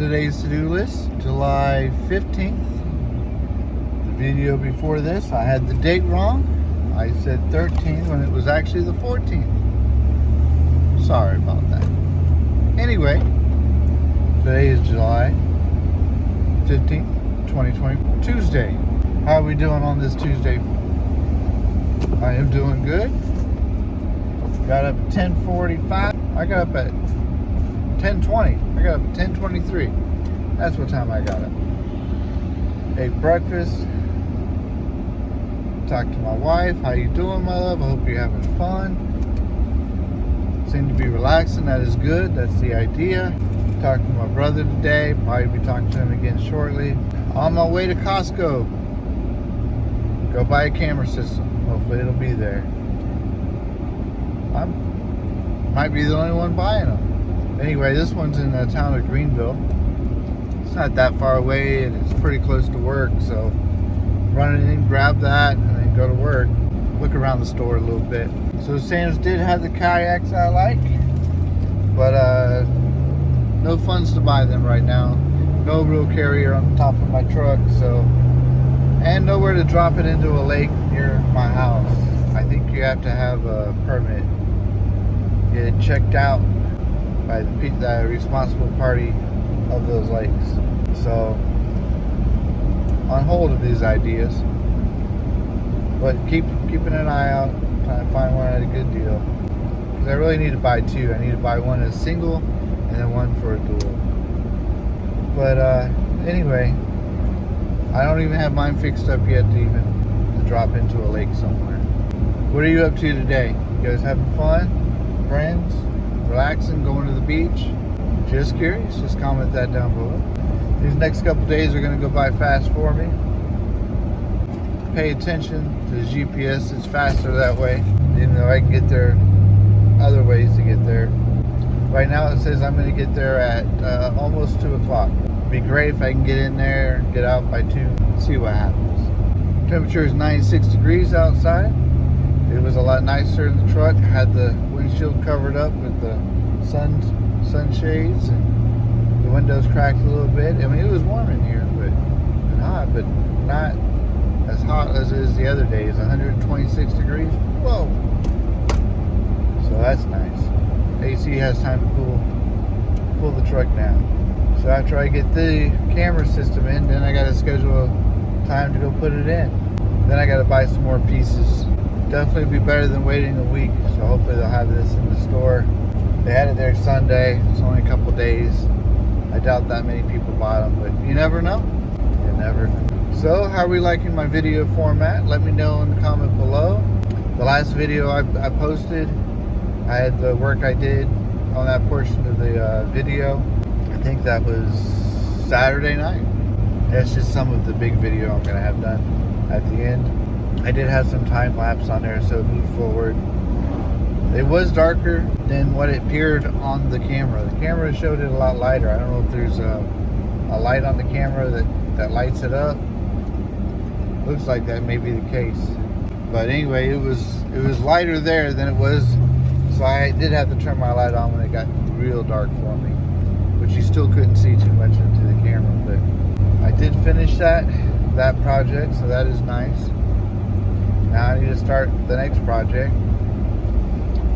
today's to-do list, July 15th. The video before this, I had the date wrong. I said 13th when it was actually the 14th. Sorry about that. Anyway, today is July 15th, 2020, Tuesday. How are we doing on this Tuesday? I am doing good. Got up at 10:45. I got up at 10:20. I got up at 10:23. That's what time I got up. Ate breakfast. Talked to my wife. How you doing, my love? I hope you're having fun. Seem to be relaxing. That is good. That's the idea. Talked to my brother today. Probably be talking to him again shortly. On my way to Costco. Go buy a camera system. Hopefully it'll be there. I might be the only one buying them. Anyway, this one's in the town of Greenville. It's not that far away and it's pretty close to work, so run it in, grab that, and then go to work. Look around the store a little bit. So Sam's did have the kayaks I like, but no funds to buy them right now. No real carrier on the top of my truck, so, and nowhere to drop it into a lake near my house. I think you have to have a permit. Get it checked out by the responsible party of those lakes. So, on hold of these ideas, but keeping an eye out, trying to find one at a good deal. Because I really need to buy two. I need to buy one as single and then one for a dual. But anyway, I don't even have mine fixed up yet to drop into a lake somewhere. What are you up to today? You guys having fun? Friends? Relaxing? Going to the beach? Just curious? Just comment that down below. These next couple days are going to go by fast for me. Pay attention to the GPS. It's faster that way. Even though I can get there other ways to get there. Right now it says I'm going to get there at almost 2 o'clock. It'd be great if I can get in there and get out by 2. See what happens. Temperature is 96 degrees outside. It was a lot nicer in the truck. I had the windshield covered up with the sunshades and the windows cracked a little bit. I mean, it was warm in here, but hot, but not as hot as it is the other days. 126 degrees. Whoa! So that's nice. AC has time to cool the truck down. So after I get the camera system in, then I got to schedule time to go put it in. Then I got to buy some more pieces. Definitely be better than waiting a week. So hopefully they'll have this in the store. They had it there Sunday. It's only a couple days. I doubt that many people bought them, but you never know. You never know. So how are we liking my video format? Let me know in the comment below. The last video I posted, I had the work I did on that portion of the video. I think that was Saturday night. That's just some of the big video I'm going to have done at the end. I did have some time lapse on there, so it moved forward. It was darker than what it appeared on the camera. The camera showed it a lot lighter. I don't know if there's a light on the camera that lights it up. Looks like that may be the case. But anyway, it was lighter there than it was. So I did have to turn my light on when it got real dark for me, which you still couldn't see too much into the camera. But I did finish that project, so that is nice. Now I need to start the next project.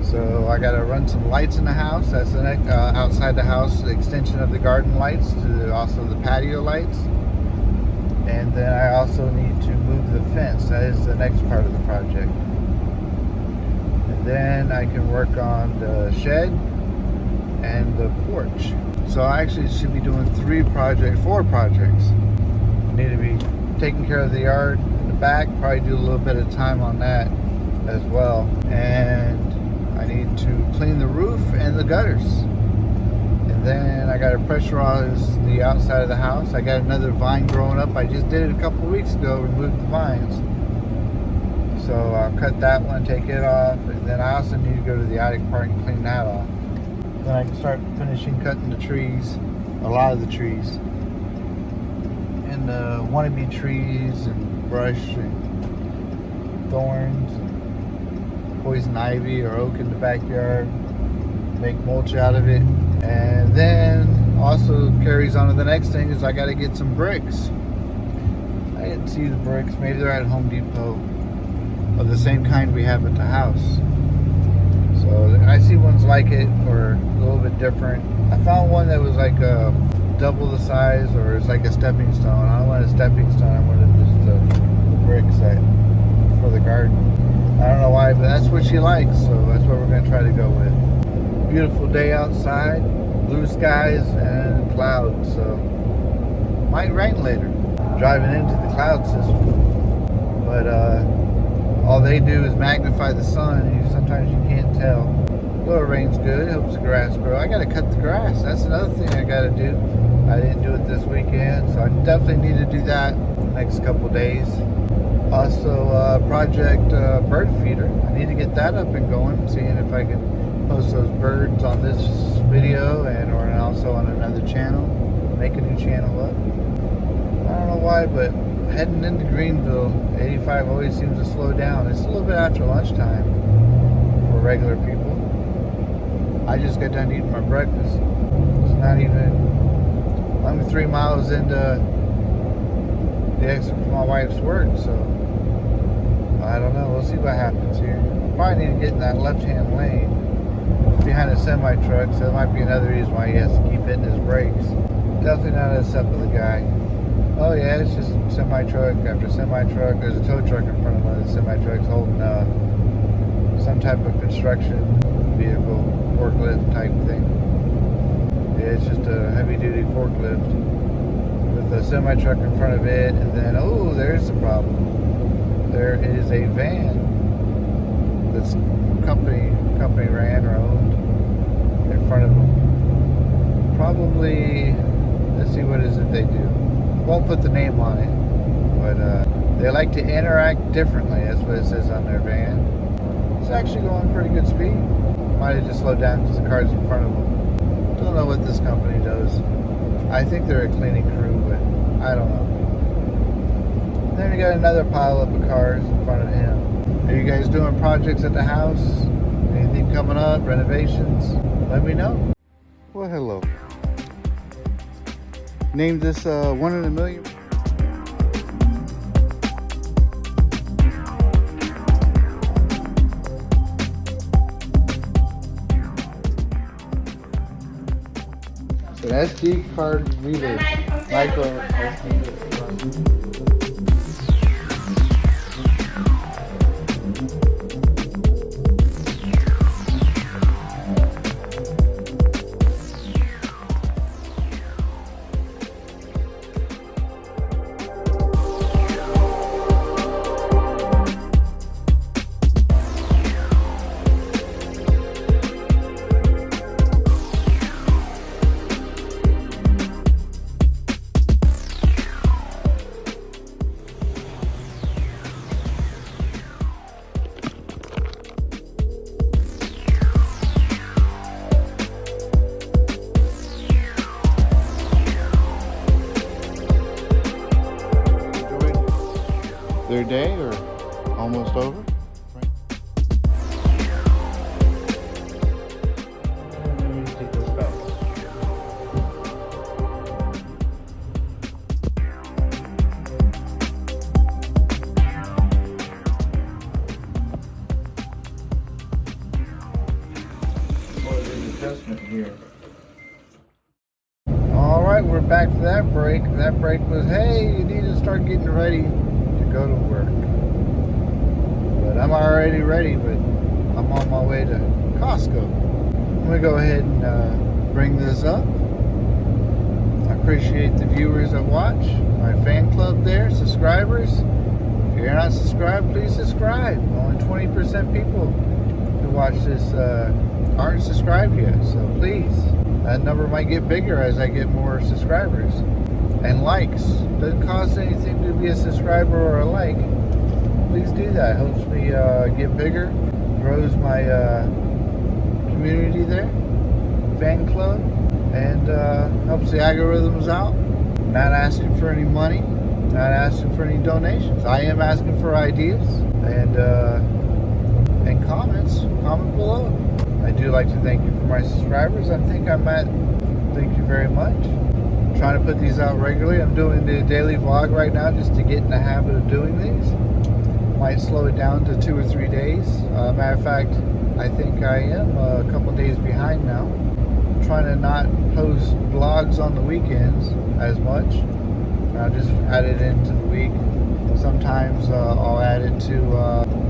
So I got to run some lights in the house. That's the next, outside the house, the extension of the garden lights to also the patio lights. And then I also need to move the fence. That is the next part of the project. And then I can work on the shed and the porch. So I actually should be doing 4 projects. I need to be taking care of the yard in the back. Probably do a little bit of time on that as well. And I need to clean the roof and the gutters. And then I got to pressurize the outside of the house. I got another vine growing up. I just did it a couple of weeks ago, removed the vines. So I'll cut that one, take it off. And then I also need to go to the attic part and clean that off. Then I can start finishing cutting the trees, a lot of the trees. And wannabe trees and brush and thorns and poison ivy or oak in the backyard. Make mulch out of it. And then Also carries on to the next thing is I got to get some bricks. I didn't see the bricks. Maybe they're at Home Depot of the same kind we have at the house. So I see ones like it or a little bit different. I found one that was like double the size, or it's like a stepping stone. I don't want a stepping stone. I wanted just the brick set for the garden. I don't know why, but that's what she likes, so that's what we're going to try to go with. Beautiful day outside, blue skies and clouds, so might rain later. Driving into the cloud system, but all they do is magnify the sun. Sometimes you can't tell. A little rain's good. It helps the grass grow. I got to cut the grass. That's another thing I got to do. I didn't do it this weekend, so I definitely need to do that next couple days. Also, Project Bird Feeder. I need to get that up and going, seeing if I can post those birds on this video or also on another channel. Make a new channel up. I don't know why, but heading into Greenville, 85 always seems to slow down. It's a little bit after lunchtime for regular people. I just got done eating my breakfast. It's not even, I'm 3 miles into the exit from my wife's work, so I don't know. We'll see what happens here. Probably need to get in that left-hand lane behind a semi-truck, so that might be another reason why he has to keep hitting his brakes. Definitely not a step of the guy. Oh yeah, it's just semi-truck after semi-truck. There's a tow truck in front of one of the semi-trucks holding some type of construction vehicle, forklift type thing. Yeah, it's just a heavy-duty forklift with a semi-truck in front of it, and then, oh, there's the problem. There is a van that's company ran or owned in front of them. Probably, let's see, what is it they do? Won't put the name on it, but they like to interact differently. That's what it says on their van. It's actually going pretty good speed. Might have just slowed down because the car's in front of them. Don't know what this company does. I think they're a cleaning crew, but I don't know. Then we got another pile up of cars in front of him. Are you guys doing projects at the house? Anything coming up? Renovations? Let me know. Well, hello. Name this 1 in a million. It's an SD card reader. Micro SD card. Their day or almost over? Right. Let me take this back. What is the adjustment here? Alright, we're back to that break. That break was, hey, you need to start getting ready go to work. But I'm already ready, but I'm on my way to Costco. I'm gonna go ahead and bring this up. I appreciate the viewers that watch, my fan club there, subscribers. If you're not subscribed, please subscribe. Only 20% people who watch this aren't subscribed yet, so please. That number might get bigger as I get more subscribers. And likes. Doesn't cost anything to be a subscriber or a like. Please do that. Helps me get bigger. Grows my community there. Fan club. And helps the algorithms out. Not asking for any money. Not asking for any donations. I am asking for ideas. And comments. Comment below. I do like to thank you for my subscribers. I think I'm at Thank you very much. I'm trying to put these out regularly. I'm doing the daily vlog right now just to get in the habit of doing these. Might slow it down to 2 or 3 days. Matter of fact, I think I am a couple days behind now. I'm trying to not post vlogs on the weekends as much. I'll just add it into the week. Sometimes I'll add it to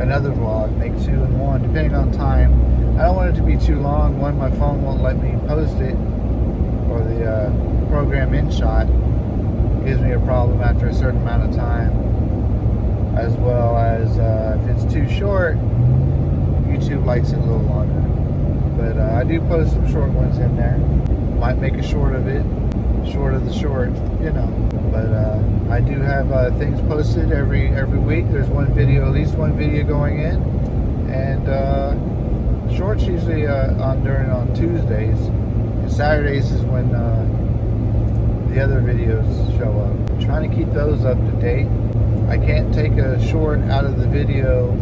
another vlog, make 2 in 1, depending on time. I don't want it to be too long. One, my phone won't let me post it, or the program InShot gives me a problem after a certain amount of time. As well as if it's too short, YouTube likes it a little longer. But I do post some short ones in there. Might make a short of it, short of the short, you know. But I do have things posted every week. There's one video, at least one video going in, and shorts usually on Tuesdays. And Saturdays is when the other videos show up. I'm trying to keep those up to date. I can't take a short out of the video.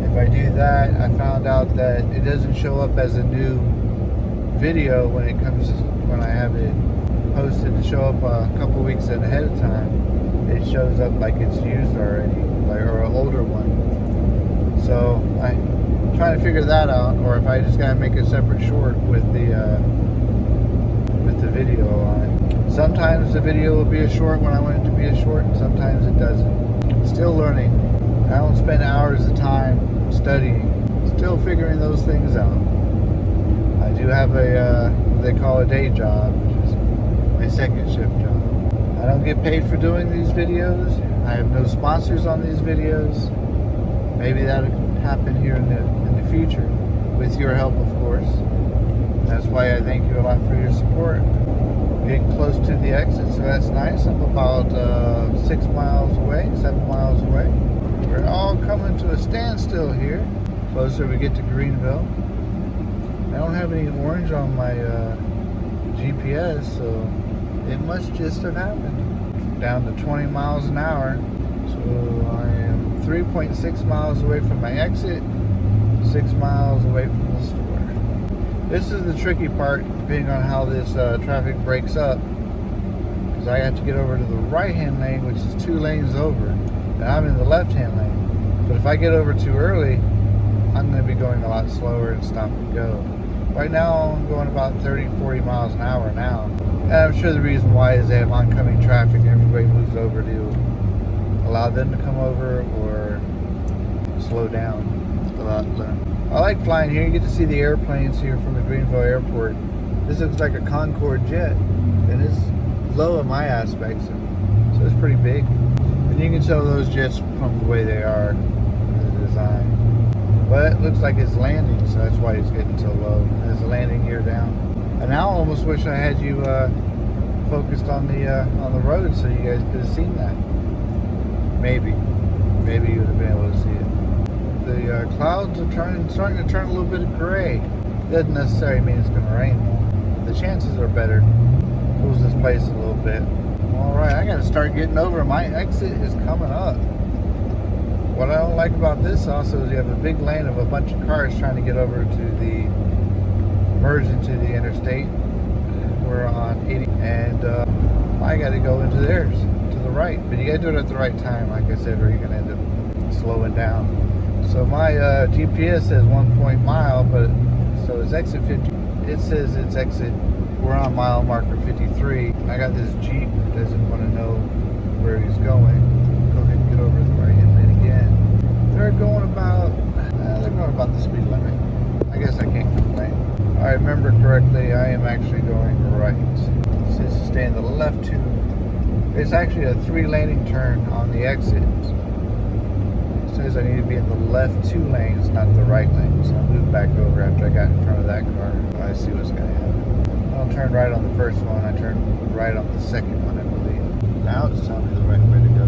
If I do that, I found out that it doesn't show up as a new video when I have it posted to show up a couple weeks ahead of time. It shows up like it's used already, or an older one. So I'm trying to figure that out, or if I just gotta make a separate short with the video on it. Sometimes the video will be a short when I want it to be a short, and sometimes it doesn't. Still learning. I don't spend hours of time studying. Still figuring those things out. I do have what they call a day job, which is my second shift job. I don't get paid for doing these videos. I have no sponsors on these videos. Maybe that'll happen here in the future, with your help, of course. That's why I thank you a lot for your support. Getting close to the exit, so that's nice. I'm about 6 miles away, 7 miles away. We're all coming to a standstill here. Closer we get to Greenville. I don't have any orange on my GPS, so it must just have happened. Down to 20 miles an hour. So I am 3.6 miles away from my exit, 6 miles away from the store. This is the tricky part, depending on how this traffic breaks up, because I have to get over to the right-hand lane, which is 2 lanes over, and I'm in the left-hand lane. But if I get over too early, I'm going to be going a lot slower and stop and go. Right now, I'm going about 30, 40 miles an hour now. And I'm sure the reason why is they have oncoming traffic and everybody moves over to allow them to come over or slow down. I like flying here. You get to see the airplanes here from the Greenville airport. This looks like a Concorde jet, and it's low in my aspects, so it's pretty big. And you can tell those jets from the way they are, the design. But it looks like it's landing, so that's why it's getting so low. It's landing gear down. And now I almost wish I had you focused on the road so you guys could have seen that. Maybe you would have been able to see it. The clouds are starting to turn a little bit of gray. Doesn't necessarily mean it's going to rain. The chances are better. Cools this place a little bit. Alright, I got to start getting over. My exit is coming up. What I don't like about this also is you have a big lane of a bunch of cars trying to get over to merge into the interstate. We're on 80, and I got to go into theirs to the right. But you got to do it at the right time, like I said, or you're going to end up slowing down. So my GPS says 1 mile, but so it's exit 50. It says it's exit. We're on mile marker 53. I got this Jeep that doesn't want to know where he's going. Go ahead and get over the right-hand lane again. They're going about the speed limit. I guess I can't complain. If I remember correctly, I am actually going right. It says stay in the left 2. It's actually a 3-laning turn on the exit. Says I need to be in the left 2 lanes, not the right lane. So I moved back over after I got in front of that car. I see what's going to happen. I don't turn right on the first one. I turn right on the second one, I believe. Now it's telling me the right way to go.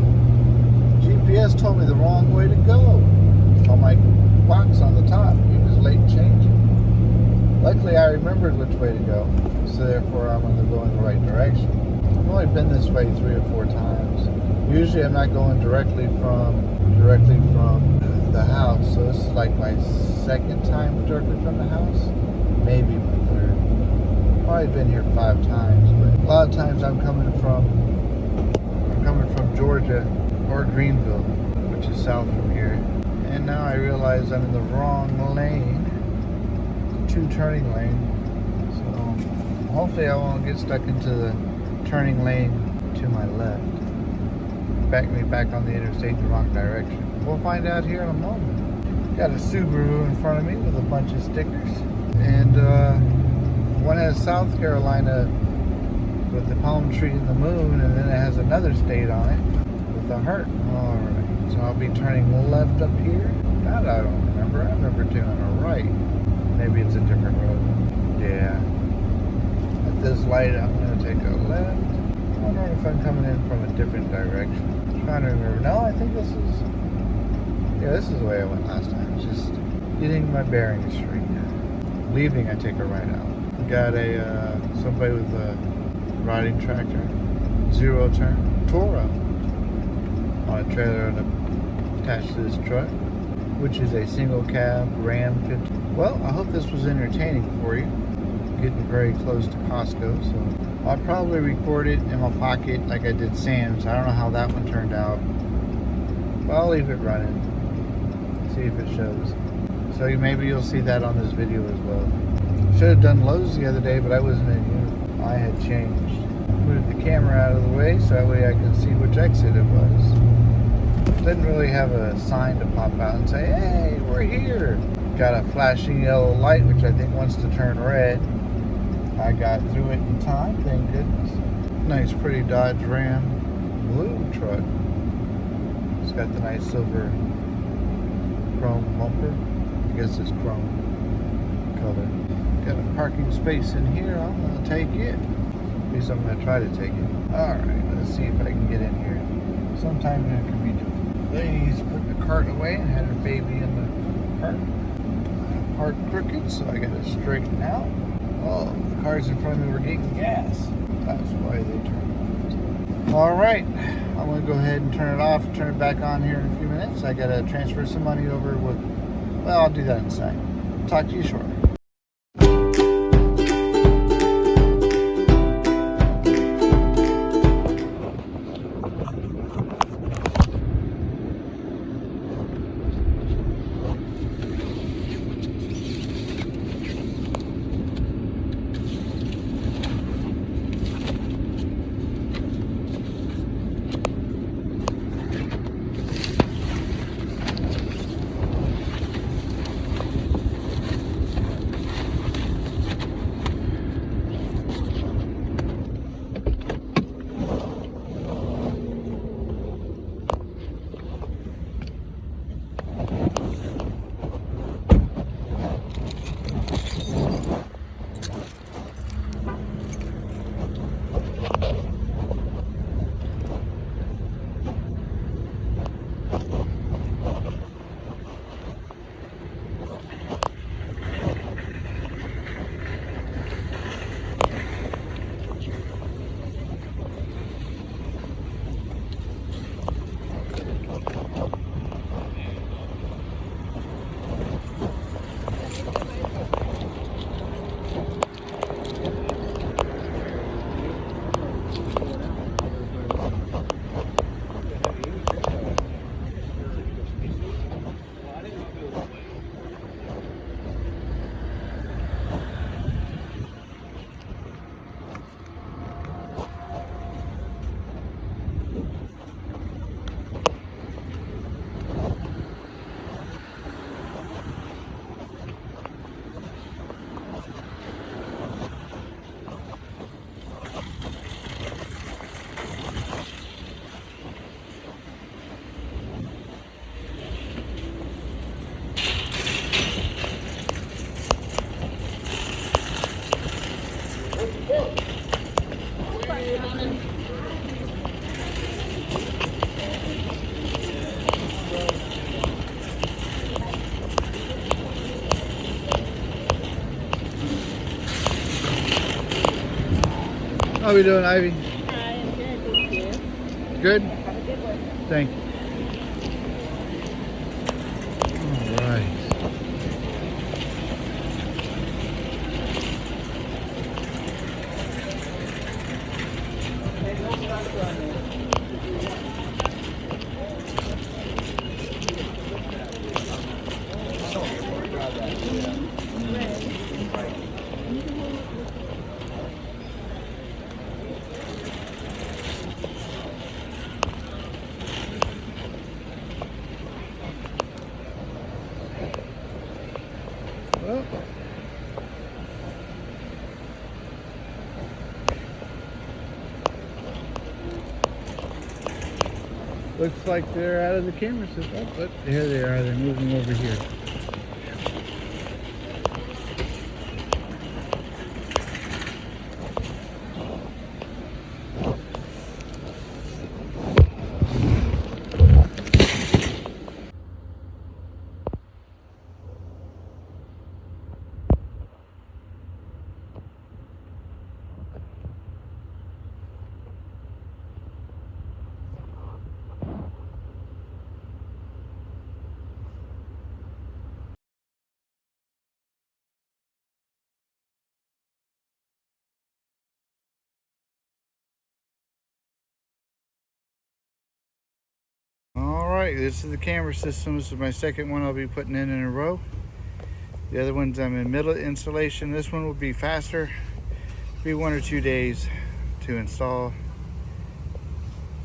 GPS told me the wrong way to go. On my box on the top, it was late changing. Luckily, I remembered which way to go. So therefore, I'm going to go in the right direction. I've only been this way 3 or 4 times. Usually, I'm not going directly from the house, so this is like my second time directly from the house, maybe my third. Probably been here 5 times, but a lot of times I'm coming from Georgia or Greenville, which is south from here. And now I realize I'm in the wrong lane. 2 turning lane. So hopefully I won't get stuck into the turning lane to my left. Back me back on the interstate the wrong direction. We'll find out here in a moment. Got a Subaru in front of me with a bunch of stickers. And one has South Carolina with the palm tree and the moon, and then it has another state on it with a heart. Alright, so I'll be turning left up here. That I don't remember. I remember turning a right. Maybe it's a different road. Yeah. At this light, I'm going to take a left. I wonder if I'm coming in from a different direction. I'm trying to remember. No, I think this is... Yeah, this is the way I went last time. Just getting my bearings straight. Leaving, I take a right out. Got a somebody with a riding tractor, 0 turn, Toro on a trailer attached to this truck, which is a single cab Ram 50. Well, I hope this was entertaining for you. Getting very close to Costco, so I'll probably record it in my pocket like I did Sam's. I don't know how that one turned out, but I'll leave it running. See if it shows. So maybe you'll see that on this video as well. Should have done Lowe's the other day, but I wasn't in uniform. I had changed. Moved the camera out of the way so that way I could see which exit it was. Didn't really have a sign to pop out and say, hey, we're here. Got a flashing yellow light, which I think wants to turn red. I got through it in time, thank goodness. Nice, pretty Dodge Ram blue truck. It's got the nice silver chrome bumper. I guess it's chrome color. Got a parking space in here. I'm going to take it. At least I'm going to try to take it. Alright, let's see if I can get in here. Sometimes it can be difficult. Lady's putting the cart away and had her baby in the cart. I parked crooked, so I got to straighten out. Oh, the cars in front of me were getting gas. That's why they turned off. Alright, I'm going to go ahead and turn it off, turn it back on here in a few minutes. I got to transfer some money over with... Well, I'll do that inside. Talk to you shortly. How are we doing, Ivy? I am good, thank you. Good? Have a good one. Thank you. All right. Well, looks like they're out of the camera system. Oh, but here they are. They're moving over here. All right, this is the camera system. This is my second one I'll be putting in a row. The other ones I'm in middle installation. This one will be faster. Be 1 or 2 days to install.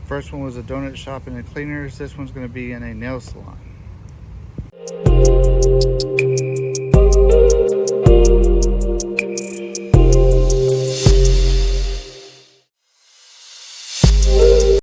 First one was a donut shop and a cleaners. This one's going to be in a nail salon.